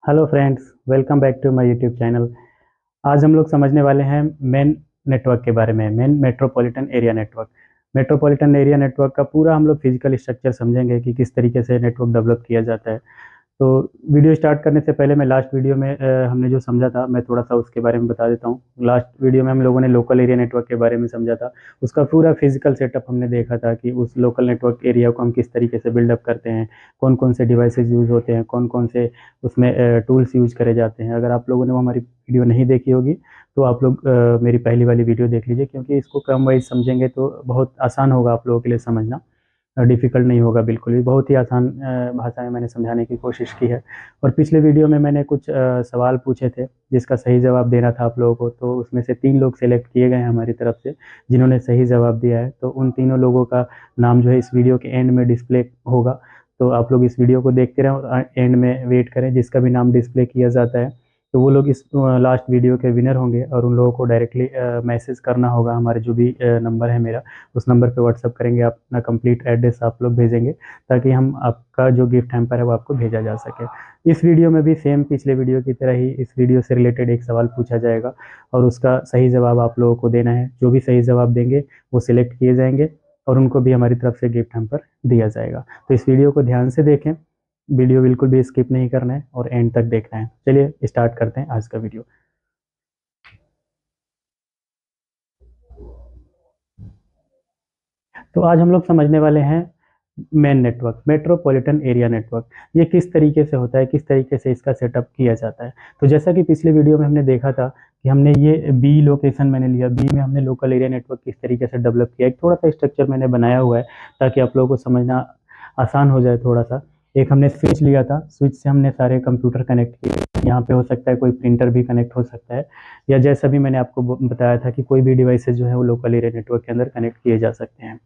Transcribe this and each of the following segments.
Hello friends, welcome back to my YouTube channel. आज हम लोग समझने वाले हैं मेन नेटवर्क के बारे में। Main metropolitan area network. Metropolitan area network का पूरा हम लोग फिजिकल स्ट्रक्चर समझेंगे कि किस तरीके से नेटवर्क डेवलप किया जाता है। तो वीडियो स्टार्ट करने से पहले मैं लास्ट वीडियो में हमने जो समझा था मैं थोड़ा सा उसके बारे में बता देता हूँ। लास्ट वीडियो में हम लोगों ने लोकल एरिया नेटवर्क के बारे में समझा था। उसका पूरा फिजिकल सेटअप हमने देखा था कि उस लोकल नेटवर्क एरिया को हम किस तरीके से बिल्डअप करते हैं, कौन कौन से डिवाइसेस यूज़ होते हैं, कौन कौन से उसमें टूल्स यूज करे जाते हैं। अगर आप लोगों ने वो हमारी वीडियो नहीं देखी होगी तो आप लोग मेरी पहली वाली वीडियो देख लीजिए, क्योंकि इसको क्रम वाइज समझेंगे तो बहुत आसान होगा आप लोगों के लिए समझना। डिफ़िकल्ट नहीं होगा बिल्कुल भी, बहुत ही आसान भाषा में मैंने समझाने की कोशिश की है। और पिछले वीडियो में मैंने कुछ सवाल पूछे थे जिसका सही जवाब देना था आप लोगों को, तो उसमें से 3 लोग सेलेक्ट किए गए हैं हमारी तरफ से जिन्होंने सही जवाब दिया है। तो उन तीनों लोगों का नाम जो है इस वीडियो के एंड में डिस्प्ले होगा। तो आप लोग इस वीडियो को देखते रहें और एंड में वेट करें। जिसका भी नाम डिस्प्ले किया जाता है तो वो लोग इस लास्ट वीडियो के विनर होंगे और उन लोगों को डायरेक्टली मैसेज करना होगा। हमारे जो भी नंबर है मेरा, उस नंबर पे व्हाट्सअप करेंगे, आप अपना कंप्लीट एड्रेस आप लोग भेजेंगे ताकि हम आपका जो गिफ्ट हैम्पर है वो आपको भेजा जा सके। इस वीडियो में भी सेम पिछले वीडियो की तरह ही इस वीडियो से रिलेटेड एक सवाल पूछा जाएगा और उसका सही जवाब आप लोगों को देना है। जो भी सही जवाब देंगे वो सिलेक्ट किए जाएंगे और उनको भी हमारी तरफ से गिफ्ट हैम्पर दिया जाएगा। तो इस वीडियो को ध्यान से देखें, वीडियो बिल्कुल भी स्किप नहीं करना है और एंड तक देखना है। चलिए स्टार्ट करते हैं आज का वीडियो। तो आज हम लोग समझने वाले हैं main network, metropolitan area network. ये किस तरीके से होता है, किस तरीके से इसका सेटअप किया जाता है। तो जैसा कि पिछले वीडियो में हमने देखा था कि हमने ये बी लोकेशन मैंने लिया, बी में हमने लोकल एरिया नेटवर्क किस तरीके से डेवलप किया। एक थोड़ा सा स्ट्रक्चर मैंने बनाया हुआ है ताकि आप लोगों को समझना आसान हो जाए थोड़ा सा। एक हमने स्विच लिया था, स्विच से हमने सारे कंप्यूटर कनेक्ट किए। यहाँ पे हो सकता है कोई प्रिंटर भी कनेक्ट हो सकता है, या जैसा भी मैंने आपको बताया था कि कोई भी डिवाइसेज जो है वो लोकल एरिया नेटवर्क के अंदर कनेक्ट किए जा सकते हैं।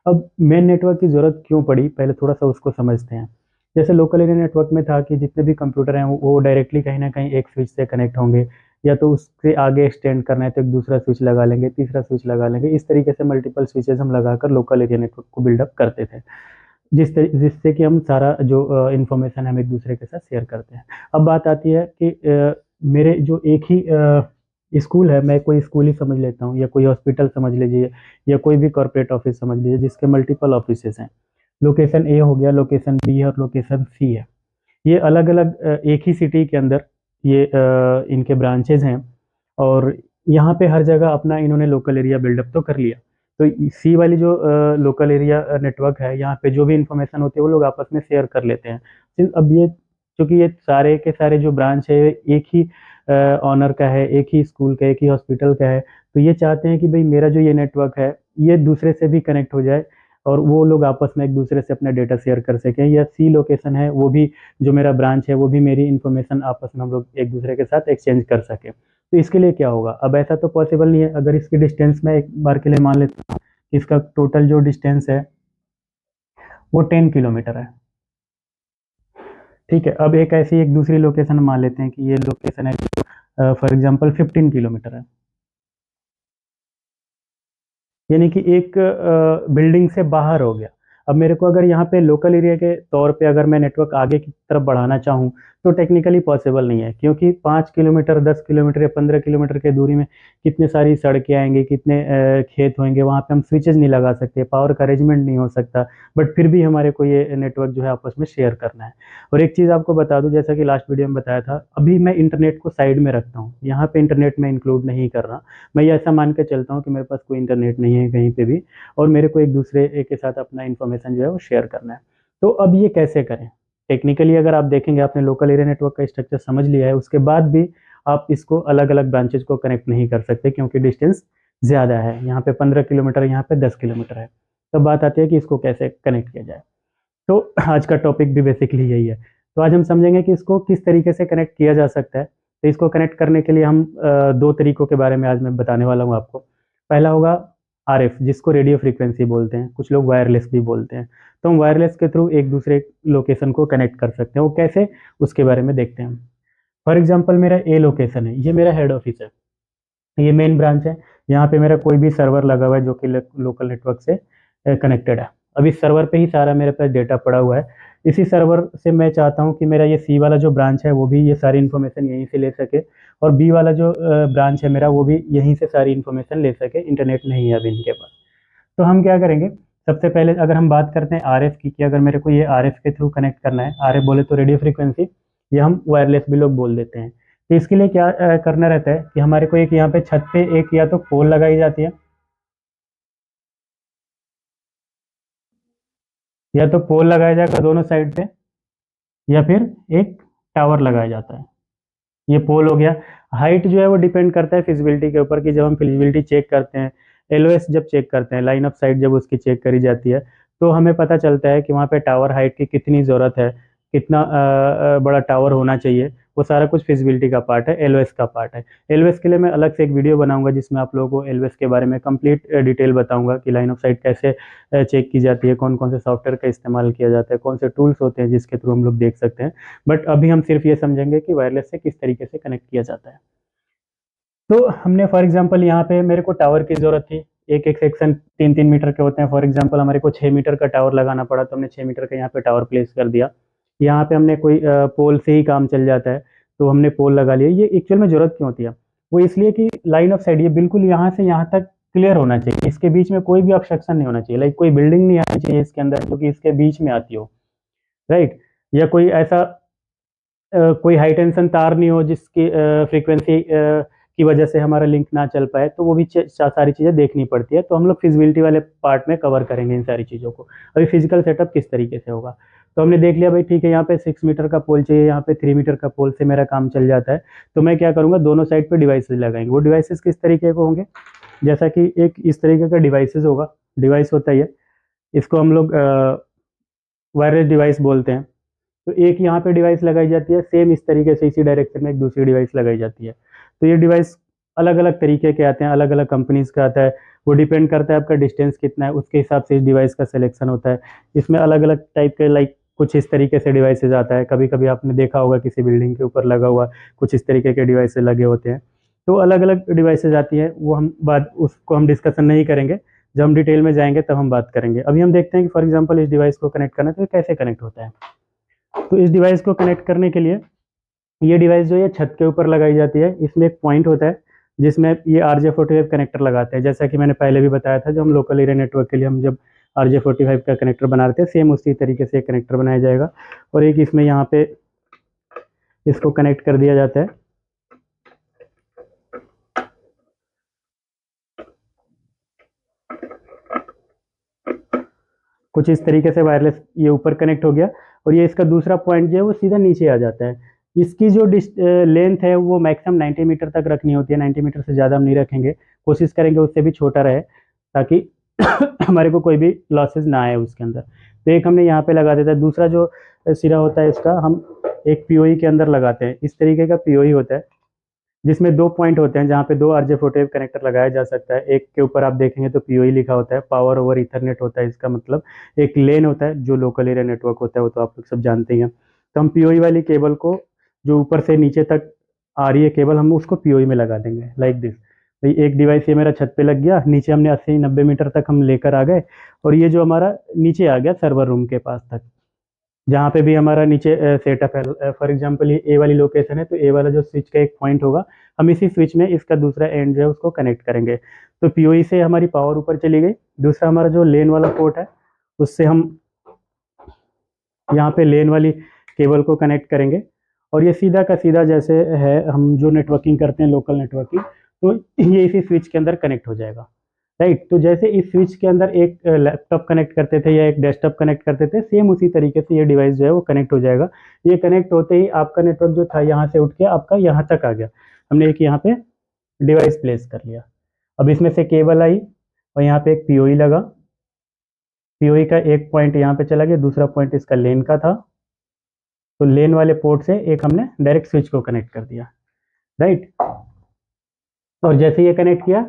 अब मेन नेटवर्क की ज़रूरत क्यों पड़ी, पहले थोड़ा सा उसको समझते हैं। जैसे लोकल एरिया नेटवर्क में था कि जितने भी कंप्यूटर हैं वो डायरेक्टली कहीं ना कहीं एक स्विच से कनेक्ट होंगे, या तो उससे आगे एक्सटेंड करना है तो एक दूसरा स्विच लगा लेंगे, तीसरा स्विच लगा लेंगे। इस तरीके से मल्टीपल स्विचेस हम लगाकर लोकल एरिया नेटवर्क को बिल्डअप करते थे, जिससे कि हम सारा जो इन्फॉर्मेशन हम एक दूसरे के साथ शेयर करते हैं। अब बात आती है कि मेरे जो एक ही स्कूल है, मैं कोई स्कूल ही समझ लेता हूँ, या कोई हॉस्पिटल समझ लीजिए, या कोई भी कॉर्पोरेट ऑफिस समझ लीजिए जिसके मल्टीपल ऑफिसेस हैं। लोकेशन ए हो गया, लोकेशन बी है और लोकेशन सी है। ये अलग अलग एक ही सिटी के अंदर ये इनके ब्रांचेज हैं, और यहाँ पे हर जगह अपना इन्होंने लोकल एरिया बिल्डअप तो कर लिया। तो सी वाली जो लोकल एरिया नेटवर्क है, यहाँ पे जो भी इंफॉर्मेशन होती है वो लोग आपस में शेयर कर लेते हैं। अब ये चूंकि ये सारे के सारे जो ब्रांच है एक ही ऑनर का है, एक ही स्कूल का, एक ही हॉस्पिटल का है, तो ये चाहते हैं कि भाई मेरा जो ये नेटवर्क है ये दूसरे से भी कनेक्ट हो जाए और वो लोग आपस में एक दूसरे से अपना डेटा शेयर कर सकें। या सी लोकेशन है वो भी, जो मेरा ब्रांच है वो भी मेरी इन्फॉर्मेशन आपस में हम लोग एक दूसरे के साथ एक्सचेंज कर सके। तो इसके लिए क्या होगा, अब ऐसा तो पॉसिबल नहीं है। अगर इसकी डिस्टेंस मैं एक बार के लिए मान लेता हूँ, इसका टोटल जो डिस्टेंस है वो 10 किलोमीटर है। ठीक है, अब एक ऐसी एक दूसरी लोकेशन मान लेते हैं कि ये लोकेशन है फॉर एग्जांपल 15 किलोमीटर है। यानी कि एक बिल्डिंग से बाहर हो गया। अब मेरे को अगर यहाँ पे लोकल एरिया के तौर पे अगर मैं नेटवर्क आगे की तरफ बढ़ाना चाहूँ तो टेक्निकली पॉसिबल नहीं है, क्योंकि 5 किलोमीटर, 10 किलोमीटर या 15 किलोमीटर के दूरी में कितने सारी सड़कें आएंगी, कितने खेत होंगे, वहाँ पे हम स्विचेज नहीं लगा सकते, पावर का अरेंजमेंट नहीं हो सकता। बट फिर भी हमारे को ये नेटवर्क जो है आपस में शेयर करना है। और एक चीज़ आपको बता दूं, जैसा कि लास्ट वीडियो में बताया था, अभी मैं इंटरनेट को साइड में रखता हूँ, यहाँ पे इंटरनेट में इंक्लूड नहीं कर रहा। मैं ये ऐसा मान के चलता हूँ कि मेरे पास कोई इंटरनेट नहीं है कहीं पे भी, और मेरे को एक दूसरे के साथ अपना इन्फॉर्मेशन जो है वो शेयर करना है। तो अब ये कैसे करें टेक्निकली, अगर आप देखेंगे आपने लोकल एरिया नेटवर्क का स्ट्रक्चर समझ लिया है, उसके बाद भी आप इसको अलग अलग ब्रांचेज को कनेक्ट नहीं कर सकते क्योंकि डिस्टेंस ज़्यादा है। यहाँ पे 15 किलोमीटर, यहाँ पे 10 किलोमीटर है। तब बात आती है कि इसको कैसे कनेक्ट किया जाए। तो आज का टॉपिक भी बेसिकली यही है। तो आज हम समझेंगे कि इसको किस तरीके से कनेक्ट किया जा सकता है। तो इसको कनेक्ट करने के लिए हम दो तरीकों के बारे में आज मैं बताने वाला हूँ आपको। पहला होगा आरएफ, जिसको रेडियो फ्रीक्वेंसी बोलते हैं, कुछ लोग वायरलेस भी बोलते हैं। तो हम वायरलेस के थ्रू एक दूसरे लोकेशन को कनेक्ट कर सकते हैं। वो कैसे, उसके बारे में देखते हैं। फॉर एग्जाम्पल मेरा ए लोकेशन है, ये मेरा हेड ऑफिस है, ये मेन ब्रांच है। यहाँ पे मेरा कोई भी सर्वर लगा हुआ है जो कि लोकल नेटवर्क से कनेक्टेड है। अब इस सर्वर पे ही सारा मेरे पास डेटा पड़ा हुआ है। इसी सर्वर से मैं चाहता हूँ कि मेरा ये सी वाला जो ब्रांच है वो भी ये सारी इन्फॉर्मेशन यहीं से ले सके, और बी वाला जो ब्रांच है मेरा वो भी यहीं से सारी इन्फॉर्मेशन ले सके। इंटरनेट नहीं है अभी इनके पास। तो हम क्या करेंगे, सबसे पहले अगर हम बात करते हैं आरएफ की, कि अगर मेरे को ये आरएफ के थ्रू कनेक्ट करना है, आरएफ बोले तो रेडियो फ्रीक्वेंसी, या हम वायरलेस भी लोग बोल देते हैं। तो इसके लिए क्या करना रहता है कि हमारे को एक यहाँ पे छत पे एक या तो पोल लगाई जाती है, या तो पोल लगाया जाएगा दोनों साइड पे, या फिर एक टावर लगाया जाता है। ये पोल हो गया। हाइट जो है वो डिपेंड करता है फिजिबिलिटी के ऊपर, कि जब हम फिजिबिलिटी चेक करते हैं, एलओएस जब चेक करते हैं, लाइन ऑफ साइट जब उसकी चेक करी जाती है, तो हमें पता चलता है कि वहाँ पे टावर हाइट की कितनी ज़रूरत है, कितना बड़ा टावर होना चाहिए। वो सारा कुछ फिजिबिलिटी का पार्ट है, एलओएस का पार्ट है। एलओएस के लिए मैं अलग से एक वीडियो बनाऊंगा जिसमें आप लोगों को एलओएस के बारे में कंप्लीट डिटेल बताऊंगा कि लाइन ऑफ साइट कैसे चेक की जाती है, कौन कौन से सॉफ्टवेयर का इस्तेमाल किया जाता है, कौन से टूल्स होते हैं जिसके थ्रू हम लोग देख सकते हैं। बट अभी हम सिर्फ ये समझेंगे कि वायरलेस से किस तरीके से कनेक्ट किया जाता है। तो हमने फॉर एग्जांपल यहाँ पे मेरे को टावर की ज़रूरत थी, एक एक सेक्शन 3-3 मीटर के होते हैं। फॉर एग्जांपल हमारे को 6 मीटर का टावर लगाना पड़ा, तो हमने 6 मीटर का यहाँ पे टावर प्लेस कर दिया। यहाँ पे हमने कोई पोल से ही काम चल जाता है, तो हमने पोल लगा लिया। ये एक्चुअल में ज़रूरत क्यों होती है? वो इसलिए कि लाइन ऑफ साइट ये बिल्कुल यहाँ से यहाँ तक क्लियर होना चाहिए, इसके बीच में कोई भी ऑब्स्ट्रक्शन नहीं होना चाहिए। लाइक कोई बिल्डिंग नहीं आनी चाहिए इसके अंदर क्योंकि इसके बीच में आती हो, राइट। या कोई ऐसा कोई हाई टेंशन तार नहीं हो जिसकी फ्रीक्वेंसी की वजह से हमारा लिंक ना चल पाए, तो वो भी सारी चीज़ें देखनी पड़ती है। तो हम लोग फिजिबिलिटी वाले पार्ट में कवर करेंगे इन सारी चीज़ों को। अभी फिजिकल सेटअप किस तरीके से होगा, तो हमने देख लिया भाई ठीक है, यहाँ पे 6 मीटर का पोल चाहिए, यहाँ पे 3 मीटर का पोल से मेरा काम चल जाता है। तो मैं क्या करूँगा, दोनों साइड पे डिवाइसेस लगाएंगे। वो डिवाइसेस किस तरीके के होंगे, जैसा कि एक इस तरीके का डिवाइसेस होगा, डिवाइस होता ही है, इसको हम लोग वायरलेस डिवाइस बोलते हैं। तो एक यहाँ पे डिवाइस लगाई जाती है, सेम इस तरीके से इसी डायरेक्शन में एक दूसरी डिवाइस लगाई जाती है। तो ये डिवाइस अलग अलग तरीके के आते हैं, अलग अलग कंपनीज का आता है। वो डिपेंड करता है आपका डिस्टेंस कितना है, उसके हिसाब से इस डिवाइस का सिलेक्शन होता है। इसमें अलग अलग टाइप के लाइक कुछ इस तरीके से डिवाइसेज आता है, कभी कभी आपने देखा होगा किसी बिल्डिंग के ऊपर लगा हुआ कुछ इस तरीके के डिवाइसेज लगे होते हैं। तो अलग अलग डिवाइसेज आती हैं, वो हम बात उसको हम डिस्कशन नहीं करेंगे, जब हम डिटेल में जाएंगे तब हम बात करेंगे। अभी हम देखते हैं कि फॉर एग्जाम्पल इस डिवाइस को कनेक्ट करना है तो ये कैसे कनेक्ट होता है। तो इस डिवाइस को कनेक्ट करने के लिए ये डिवाइस जो है छत के ऊपर लगाई जाती है। इसमें एक पॉइंट होता है जिसमें ये RJ45 कनेक्टर लगाते हैं, जैसा कि मैंने पहले भी बताया था। जो हम लोकल एरिया नेटवर्क के लिए हम जब RJ45 का कनेक्टर बना रहे थे, सेम उसी तरीके से कनेक्टर बनाया जाएगा। और एक इसमें यहाँ पे इसको कनेक्ट कर दिया जाता है। कुछ इस तरीके से वायरलेस ये ऊपर कनेक्ट हो गया, और ये इसका दूसरा पॉइंट जो है वो सीधा नीचे आ जाता है। इसकी जो लेंथ है वो मैक्सिमम 90 मीटर तक रखनी होती है, 90 मीटर से ज़्यादा हम नहीं रखेंगे, कोशिश करेंगे उससे भी छोटा रहे, ताकि हमारे को कोई भी लॉसेज ना आए उसके अंदर। तो एक हमने यहाँ पे लगा देता है। दूसरा जो सिरा होता है इसका हम एक पीओई के अंदर लगाते हैं। इस तरीके का पीओई होता है जिसमें दो पॉइंट होते हैं जहाँ पे दो RJ45 कनेक्टर लगाया जा सकता है। एक के ऊपर आप देखेंगे तो पीओई लिखा होता है, पावर ओवर ईथरनेट होता है इसका मतलब। एक लेन होता है जो लोकल एरिया नेटवर्क होता है, वो तो आप लोग सब जानते ही हैं। तो हम पीओई वाली केबल को, जो ऊपर से नीचे तक आ रही है केबल, हम उसको पीओई में लगा देंगे लाइक दिस। भाई एक डिवाइस ये मेरा छत पे लग गया, नीचे हमने 80-90 मीटर तक हम लेकर आ गए, और ये जो हमारा नीचे आ गया सर्वर रूम के पास तक, जहाँ पे भी हमारा नीचे सेटअप है। फॉर एग्जांपल ये ए वाली लोकेशन है, तो ए वाला जो स्विच का एक पॉइंट होगा, हम इसी स्विच में इसका दूसरा एंड जो है उसको कनेक्ट करेंगे। तो पीओई से हमारी पावर ऊपर चली गई। दूसरा हमारा जो लेन वाला पोर्ट है, उससे हम यहाँ पे लेन वाली केबल को कनेक्ट करेंगे, और ये सीधा का सीधा जैसे है हम जो नेटवर्किंग करते हैं लोकल नेटवर्किंग, तो ये इसी स्विच के अंदर कनेक्ट हो जाएगा, राइट। तो जैसे इस स्विच के अंदर एक लैपटॉप कनेक्ट करते थे या एक डेस्कटॉप कनेक्ट करते थे, सेम उसी तरीके से ये डिवाइस जो है वो कनेक्ट हो जाएगा। ये कनेक्ट होते ही आपका नेटवर्क जो था यहाँ से उठ के आपका यहाँ तक आ गया। हमने एक यहाँ पे डिवाइस प्लेस कर लिया। अब इसमें से केबल आई और यहाँ पे एक पीओई लगा। पीओई का एक पॉइंट यहाँ पे चला गया, दूसरा पॉइंट इसका लेन का था, तो लेन वाले पोर्ट से एक हमने डायरेक्ट स्विच को कनेक्ट कर दिया, राइट। और जैसे ये कनेक्ट किया,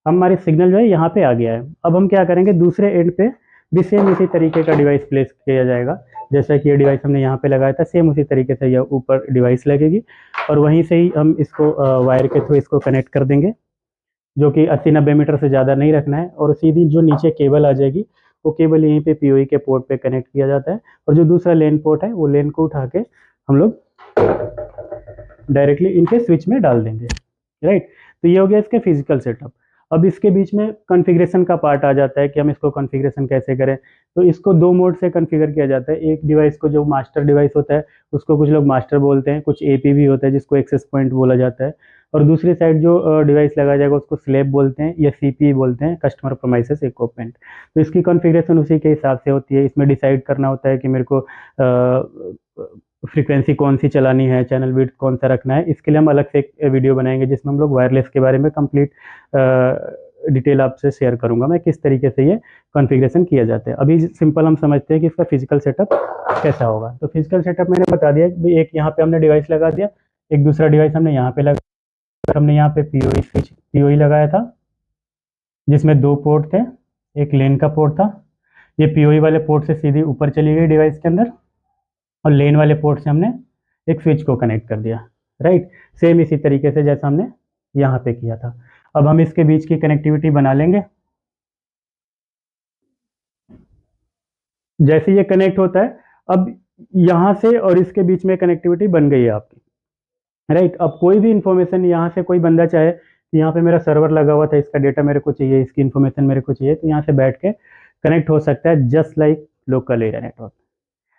हमारी सिग्नल जो है यहाँ पे आ गया है। अब हम क्या करेंगे, दूसरे एंड पे भी सेम इसी तरीके का डिवाइस प्लेस किया जाएगा। जैसा कि ये डिवाइस हमने यहाँ पे लगाया था, सेम उसी तरीके से यह ऊपर डिवाइस लगेगी, और वहीं से ही हम इसको वायर के थ्रू इसको कनेक्ट कर देंगे, जो कि 80-90 मीटर से ज़्यादा नहीं रखना है। और सीधी जो नीचे केबल आ जाएगी वो केवल यहीं पे पीओई के पोर्ट पे कनेक्ट किया जाता है, और जो दूसरा लेन पोर्ट है वो लेन को उठा के हम लोग डायरेक्टली इनके स्विच में डाल देंगे, राइट। तो ये हो गया इसका फिजिकल सेटअप। अब इसके बीच में कॉन्फ़िगरेशन का पार्ट आ जाता है कि हम इसको कॉन्फ़िगरेशन कैसे करें। तो इसको दो मोड से कॉन्फ़िगर किया जाता है। एक डिवाइस को जो मास्टर डिवाइस होता है उसको कुछ लोग मास्टर बोलते हैं, कुछ एपी भी होता है जिसको एक्सेस पॉइंट बोला जाता है, और दूसरी साइड जो डिवाइस लगाया जाएगा उसको स्लैब बोलते हैं या सीपी बोलते हैं, कस्टमर प्रोमाइसेस इक्विपमेंट। तो इसकी कॉन्फ़िगरेशन उसी के हिसाब से होती है। इसमें डिसाइड करना होता है कि मेरे को फ्रीक्वेंसी कौन सी चलानी है, चैनल विड्थ कौन सा रखना है। इसके लिए हम अलग से एक वीडियो बनाएंगे जिसमें हम लोग वायरलेस के बारे में कंप्लीट डिटेल आपसे शेयर करूंगा मैं, किस तरीके से ये कॉन्फ़िगरेशन किया जाता है। अभी सिंपल हम समझते हैं कि इसका फिजिकल सेटअप कैसा होगा। तो फिजिकल सेटअप मैंने बता दिया कि एक यहाँ पे हमने डिवाइस लगा दिया, एक दूसरा डिवाइस हमने यहाँ पे लगा, हमने यहाँ पे पीओई स्विच पीओई लगाया था जिसमें दो पोर्ट थे, एक लेन का पोर्ट था। ये पीओई वाले पोर्ट से सीधी ऊपर चली गई डिवाइस के अंदर, और लेन वाले पोर्ट से हमने एक स्विच को कनेक्ट कर दिया, राइट। सेम इसी तरीके से जैसा हमने यहाँ पे किया था। अब हम इसके बीच की कनेक्टिविटी बना लेंगे। जैसे ये कनेक्ट होता है, अब यहाँ से और इसके बीच में कनेक्टिविटी बन गई है आपकी, राइट। अब कोई भी इंफॉर्मेशन यहाँ से कोई बंदा चाहे कि यहाँ पे मेरा सर्वर लगा हुआ था, इसका डेटा मेरे को चाहिए, इसकी इन्फॉर्मेशन मेरे को चाहिए, तो यहाँ से बैठ के कनेक्ट हो सकता है, just like local area network.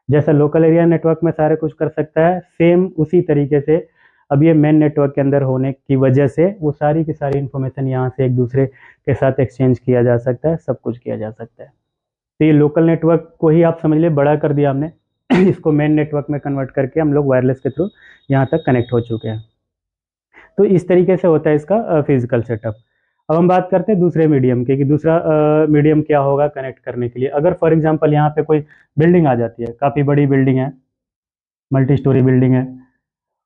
जैसा लोकल एरिया नेटवर्क में सारे कुछ कर सकता है, सेम उसी तरीके से अब ये मेन नेटवर्क के अंदर होने की वजह से वो सारी की सारी इन्फॉर्मेशन यहाँ से एक दूसरे के साथ एक्सचेंज किया जा सकता है, सब कुछ किया जा सकता है। तो ये लोकल नेटवर्क को ही आप समझ लिए बड़ा कर दिया हमने इसको मेन नेटवर्क में कन्वर्ट करके हम लोग वायरलेस के थ्रू यहाँ तक कनेक्ट हो चुके हैं। तो इस तरीके से होता है इसका फिजिकल सेटअप। अब हम बात करते हैं दूसरे मीडियम के, कि दूसरा मीडियम क्या होगा कनेक्ट करने के लिए। अगर फॉर एग्जांपल यहाँ पे कोई बिल्डिंग आ जाती है, काफ़ी बड़ी बिल्डिंग है, मल्टी स्टोरी बिल्डिंग है,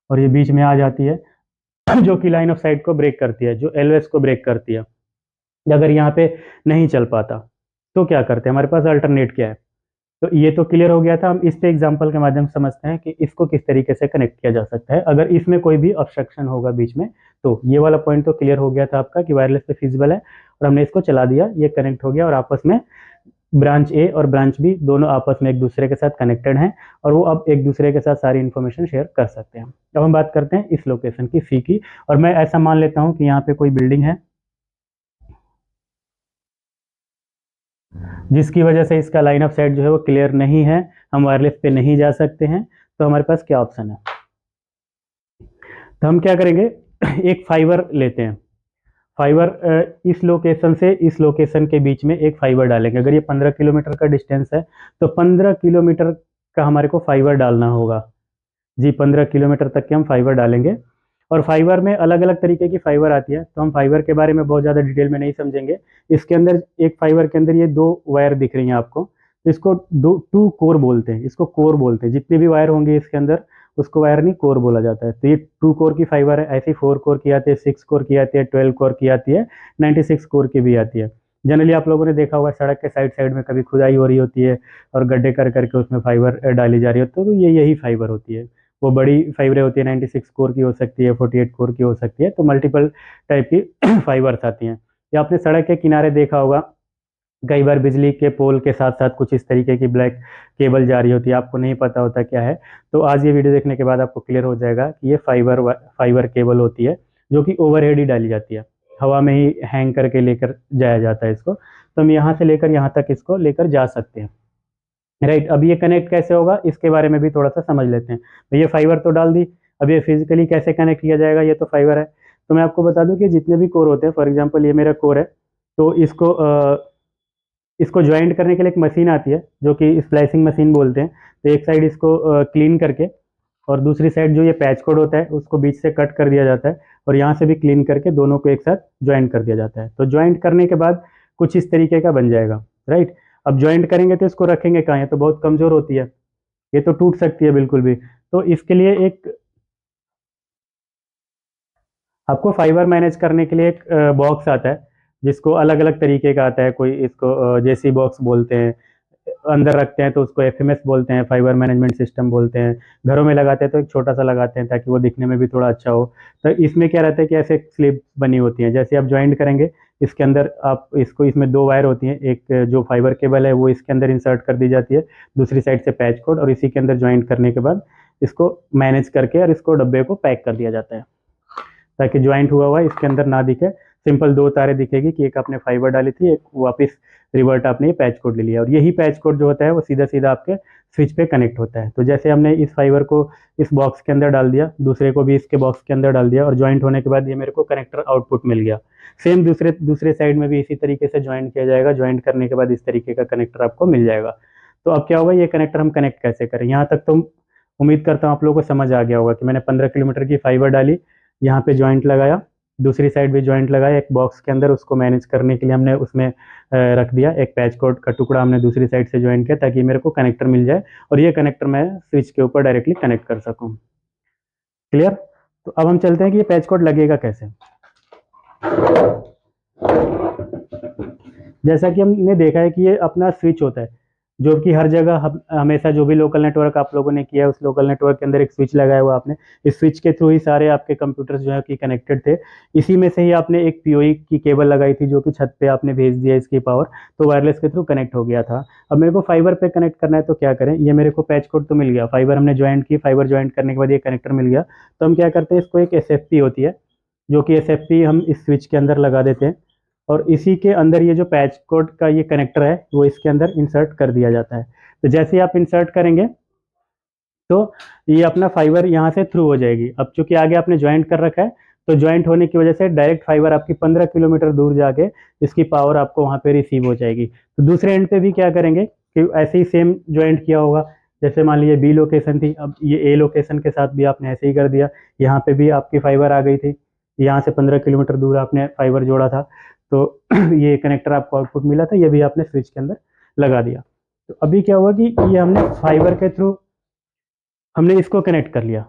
और ये बीच में आ जाती है जो कि लाइन ऑफ साइट को ब्रेक करती है, जो एलओएस को ब्रेक करती है। अगर यहाँ पे नहीं चल पाता तो क्या करते हैं, हमारे पास अल्टरनेट क्या है। तो ये तो क्लियर हो गया था। हम इस पे एग्जांपल के माध्यम से समझते हैं कि इसको किस तरीके से कनेक्ट किया जा सकता है अगर इसमें कोई भी ऑब्स्ट्रक्शन होगा बीच में। तो ये वाला पॉइंट तो क्लियर हो गया था आपका कि वायरलेस पे फिजिबल है, और हमने इसको चला दिया, ये कनेक्ट हो गया, और आपस में ब्रांच ए और ब्रांच बी दोनों आपस में एक दूसरे के साथ कनेक्टेड हैं, और वो अब एक दूसरे के साथ सारी इन्फॉर्मेशन शेयर कर सकते हैं। अब हम बात करते हैं इस लोकेशन की, सी की, और मैं ऐसा मान लेता हूँ कि यहाँ पे कोई बिल्डिंग है जिसकी वजह से इसका लाइन ऑफ साइट जो है वो क्लियर नहीं है, हम वायरलेस पे नहीं जा सकते हैं। तो हमारे पास क्या ऑप्शन है, तो हम क्या करेंगे एक फाइबर लेते हैं। फाइबर इस लोकेशन से इस लोकेशन के बीच में एक फाइबर डालेंगे। अगर ये 15 किलोमीटर का डिस्टेंस है तो 15 किलोमीटर का हमारे को फाइबर डालना होगा जी, 15 किलोमीटर तक के हम फाइबर डालेंगे। और फाइबर में अलग अलग तरीके की फाइबर आती है, तो हम फाइबर के बारे में बहुत ज़्यादा डिटेल में नहीं समझेंगे। इसके अंदर एक फाइबर के अंदर ये दो वायर दिख रही हैं आपको, तो इसको टू कोर बोलते हैं, इसको कोर बोलते हैं। जितने भी वायर होंगे इसके अंदर उसको वायर नहीं कोर बोला जाता है। तो ये 2 कोर की फाइबर है, ऐसी 4 कोर की आती है, 6 कोर की आती है, 12 कोर की आती है, 96 कोर की भी आती है। जनरली आप लोगों ने देखा होगा सड़क के साइड साइड में कभी खुदाई हो रही होती है और गड्ढे कर करके उसमें फाइबर डाली जा रही होती है, तो ये यही फाइबर होती है। वो बड़ी फाइबरें होती है, 96 कोर की हो सकती है, 48 कोर की हो सकती है, तो मल्टीपल टाइप की फाइबर्स आती हैं। या आपने सड़क के किनारे देखा होगा कई बार बिजली के पोल के साथ साथ कुछ इस तरीके की ब्लैक केबल जा रही होती है, आपको नहीं पता होता क्या है। तो आज ये वीडियो देखने के बाद आपको क्लियर हो जाएगा कि ये फाइबर केबल होती है, जो कि ओवरहेड ही डाली जाती है, हवा में ही हैंग करके लेकर जाया जाता है इसको। तो हम यहाँ से लेकर यहाँ तक इसको लेकर जा सकते हैं, राइट। अब ये कनेक्ट कैसे होगा इसके बारे में भी थोड़ा सा समझ लेते हैं। तो ये फाइबर तो डाल दी, अब ये फिजिकली कैसे कनेक्ट किया जाएगा, ये तो फाइबर है। तो मैं आपको बता दूं कि जितने भी कोर होते हैं, फॉर एग्जांपल ये मेरा कोर है, तो इसको ज्वाइंट करने के लिए एक मशीन आती है जो कि स्प्लाइसिंग मशीन बोलते हैं। तो एक साइड इसको क्लीन करके और दूसरी साइड जो ये पैच कोड होता है उसको बीच से कट कर दिया जाता है, और यहाँ से भी क्लीन करके दोनों को एक साथ ज्वाइंट कर दिया जाता है। तो ज्वाइंट करने के बाद कुछ इस तरीके का बन जाएगा, राइट। अब ज्वाइंट करेंगे तो इसको रखेंगे कहाँ, है तो बहुत कमज़ोर होती है, ये तो टूट सकती है बिल्कुल भी। तो इसके लिए एक आपको फाइबर मैनेज करने के लिए एक बॉक्स आता है जिसको अलग अलग तरीके का आता है। कोई इसको जेसी बॉक्स बोलते हैं, अंदर रखते हैं तो उसको एफएमएस बोलते हैं, फाइबर मैनेजमेंट सिस्टम बोलते हैं। घरों में लगाते हैं तो एक छोटा सा लगाते हैं ताकि वो दिखने में भी थोड़ा अच्छा हो। तो इसमें क्या रहता है कि ऐसे स्लिप बनी होती हैं, जैसे आप ज्वाइंट करेंगे इसके अंदर आप इसको, इसमें दो वायर होती हैं, एक जो फाइबर केबल है वो इसके अंदर इंसर्ट कर दी जाती है, दूसरी साइड से पैच कोड, और इसी के अंदर ज्वाइंट करने के बाद इसको मैनेज करके और इसको डब्बे को पैक कर दिया जाता है ताकि ज्वाइंट हुआ हुआ इसके अंदर ना दिखे। सिंपल दो तारें दिखेगी कि एक आपने फाइबर डाली थी, एक वापस रिवर्ट आपने ये पैच कोड ले लिया, और यही पैच कोड जो होता है वो सीधा सीधा आपके स्विच पे कनेक्ट होता है। तो जैसे हमने इस फाइबर को इस बॉक्स के अंदर डाल दिया, दूसरे को भी इसके बॉक्स के अंदर डाल दिया, और ज्वाइंट होने के बाद ये मेरे को कनेक्टर आउटपुट मिल गया। सेम दूसरे दूसरे साइड में भी इसी तरीके से ज्वाइंट किया जाएगा, ज्वाइंट करने के बाद इस तरीके का कनेक्टर आपको मिल जाएगा। तो अब क्या होगा, ये कनेक्टर हम कनेक्ट कैसे करें, यहाँ तक तो उम्मीद करता हूँ आप लोगों को समझ आ गया होगा कि मैंने 15 किलोमीटर की फाइबर डाली, यहाँ पे ज्वाइंट लगाया, दूसरी साइड भी ज्वाइंट लगाया एक बॉक्स के अंदर, उसको मैनेज करने के लिए हमने उसमें रख दिया एक पैच कोड का टुकड़ा, हमने दूसरी साइड से ज्वाइन किया ताकि मेरे को कनेक्टर मिल जाए और ये कनेक्टर मैं स्विच के ऊपर डायरेक्टली कनेक्ट कर सकूं। क्लियर? तो अब हम चलते हैं कि ये पैच कोड लगेगा कैसे। जैसा कि हमने देखा है कि ये अपना स्विच होता है जो कि हर जगह हमेशा जो भी लोकल नेटवर्क आप लोगों ने किया है उस लोकल नेटवर्क के अंदर एक स्विच लगाया हुआ आपने, इस स्विच के थ्रू ही सारे आपके कंप्यूटर्स जो है कि कनेक्टेड थे। इसी में से ही आपने एक पीओई की केबल लगाई थी जो कि छत पे आपने भेज दिया इसकी पावर, तो वायरलेस के थ्रू कनेक्ट हो गया था। अब मेरे को फाइबर पे कनेक्ट करना है तो क्या करें, ये मेरे को पैच कोड तो मिल गया, फाइबर हमने ज्वाइंट की, फाइबर ज्वाइंट करने के बाद ये कनेक्टर मिल गया। तो हम क्या करते हैं, इसको एक एस होती है जो कि एस हम इस स्विच के अंदर लगा देते हैं, और इसी के अंदर ये जो पैच कोड का ये कनेक्टर है वो इसके अंदर इंसर्ट कर दिया जाता है। तो जैसे ही आप इंसर्ट करेंगे तो ये अपना फाइबर यहाँ से थ्रू हो जाएगी। अब चूंकि आगे आपने ज्वाइंट कर रखा है तो ज्वाइंट होने की वजह से डायरेक्ट फाइबर आपकी 15 किलोमीटर दूर जाके इसकी पावर आपको वहाँ पे रिसीव हो जाएगी। तो दूसरे एंड पे भी क्या करेंगे कि ऐसे ही सेम ज्वाइंट किया होगा, जैसे मान लीजिए बी लोकेशन थी, अब ये ए लोकेशन के साथ भी आपने ऐसे ही कर दिया, यहाँ पे भी आपकी फाइबर आ गई थी, यहाँ से 15 किलोमीटर दूर आपने फाइबर जोड़ा था, तो ये कनेक्टर आपको आउटपुट मिला था, ये भी आपने स्विच के अंदर लगा दिया। तो अभी क्या हुआ कि ये हमने फाइबर के थ्रू हमने इसको कनेक्ट कर लिया,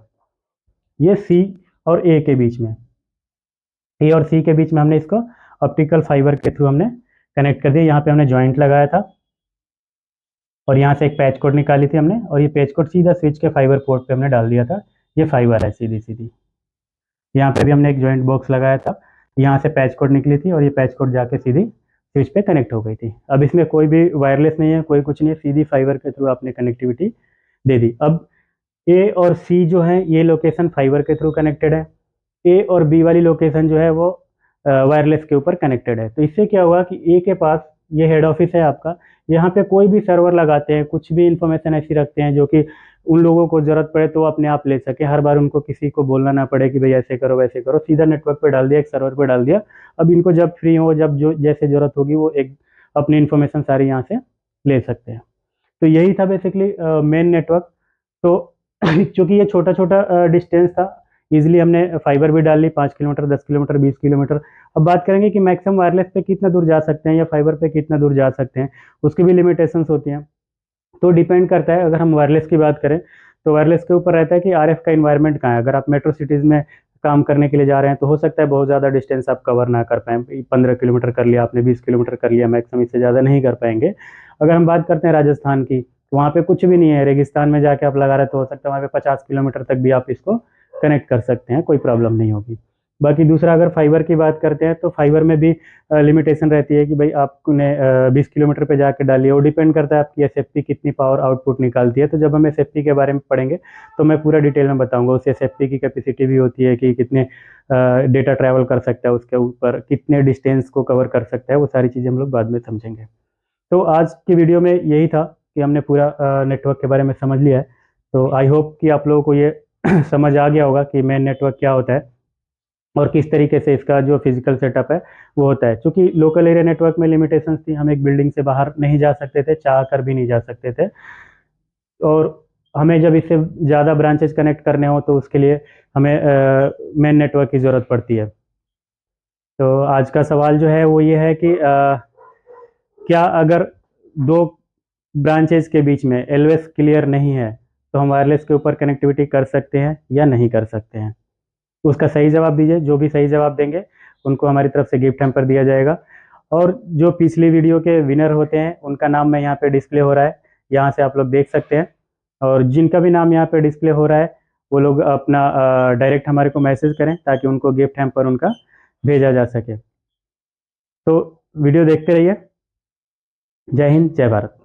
ये सी और ए के बीच में, ए और सी के बीच में हमने इसको ऑप्टिकल फाइबर के थ्रू हमने कनेक्ट कर दिया। यहाँ पे हमने ज्वाइंट लगाया था और यहाँ से एक पैच कोड निकाली थी हमने, और ये पैच कोड सीधा स्विच के फाइबर पोर्ट पे हमने डाल दिया था। ये फाइबर है सीधी सीधी, यहाँ पे भी हमने एक ज्वाइंट बॉक्स लगाया था, यहाँ से पैच कोड निकली थी और ये पैच कोड जाके सीधी स्विच पे कनेक्ट हो गई थी। अब इसमें कोई भी वायरलेस नहीं है, कोई कुछ नहीं है, सीधी फाइबर के थ्रू आपने कनेक्टिविटी दे दी। अब ए और सी जो है ये लोकेशन फाइबर के थ्रू कनेक्टेड है, ए और बी वाली लोकेशन जो है वो वायरलेस के ऊपर कनेक्टेड है। तो इससे क्या हुआ कि ए के पास ये हेड ऑफिस है आपका, यहाँ पे कोई भी सर्वर लगाते हैं, कुछ भी इंफॉर्मेशन ऐसी रखते हैं जो कि उन लोगों को जरूरत पड़े तो अपने आप ले सके, हर बार उनको किसी को बोलना ना पड़े कि भाई ऐसे करो वैसे करो, सीधा नेटवर्क पे डाल दिया, एक सर्वर पे डाल दिया। अब इनको जब फ्री हो, जब जो जैसे जरूरत होगी वो एक अपनी इन्फॉर्मेशन सारी यहाँ से ले सकते हैं। तो यही था बेसिकली मेन नेटवर्क। तो चूंकि ये छोटा छोटा डिस्टेंस था, इजिली हमने फाइबर भी डाल ली, 5 किलोमीटर, 10 किलोमीटर, 20 किलोमीटर। अब बात करेंगे कि मैक्सिमम वायरलेस पे कितना दूर जा सकते हैं या फाइबर पे कितना दूर जा सकते हैं, उसकी भी लिमिटेशंस होती हैं। तो डिपेंड करता है, अगर हम वायरलेस की बात करें तो वायरलेस के ऊपर रहता है कि आरएफ का इन्वायरमेंट कहाँ है। अगर आप मेट्रो सिटीज़ में काम करने के लिए जा रहे हैं तो हो सकता है बहुत ज़्यादा डिस्टेंस आप कवर ना कर पाएँ, 15 किलोमीटर कर लिया आपने, 20 किलोमीटर कर लिया, मैक्सिमम इससे ज़्यादा नहीं कर पाएंगे। अगर हम बात करते हैं राजस्थान की, तो वहाँ पे कुछ भी नहीं है, रेगिस्तान में जाके आप लगा रहे तो हो सकता है वहाँ पे 50 किलोमीटर तक भी आप इसको कनेक्ट कर सकते हैं, कोई प्रॉब्लम नहीं होगी। बाकी दूसरा अगर फाइबर की बात करते हैं तो फाइबर में भी लिमिटेशन रहती है कि भाई आपने 20 किलोमीटर पे जाके डालिए, वो डिपेंड करता है आपकी एसएफपी कितनी पावर आउटपुट निकालती है। तो जब हम एसएफपी के बारे में पढ़ेंगे तो मैं पूरा डिटेल में बताऊंगा, उस एसएफपी की कैपेसिटी भी होती है कि कितने डेटा ट्रैवल कर सकता है, उसके ऊपर कितने डिस्टेंस को कवर कर सकता है, वो सारी चीज़ें हम लोग बाद में समझेंगे। तो आज की वीडियो में यही था कि हमने पूरा नेटवर्क के बारे में समझ लिया है। तो आई होप कि आप लोगों को ये समझ आ गया होगा कि मेन नेटवर्क क्या होता है और किस तरीके से इसका जो फिजिकल सेटअप है वो होता है। क्योंकि लोकल एरिया नेटवर्क में लिमिटेशंस थी, हम एक बिल्डिंग से बाहर नहीं जा सकते थे, चाह कर भी नहीं जा सकते थे, और हमें जब इससे ज़्यादा ब्रांचेज कनेक्ट करने हो तो उसके लिए हमें मेन नेटवर्क की ज़रूरत पड़ती है। तो आज का सवाल जो है वो ये है कि क्या अगर दो ब्रांचेज के बीच में एलओएस क्लियर नहीं है तो हम वायरलेस के ऊपर कनेक्टिविटी कर सकते हैं या नहीं कर सकते हैं? तो उसका सही जवाब दीजिए, जो भी सही जवाब देंगे उनको हमारी तरफ से गिफ्ट हैम्पर दिया जाएगा। और जो पिछली वीडियो के विनर होते हैं उनका नाम मैं यहाँ पे डिस्प्ले हो रहा है, यहाँ से आप लोग देख सकते हैं। और जिनका भी नाम यहाँ पे डिस्प्ले हो रहा है वो लोग अपना डायरेक्ट हमारे को मैसेज करें ताकि उनको गिफ्ट हैम्पर उनका भेजा जा सके। तो वीडियो देखते रहिए। जय हिंद, जय भारत।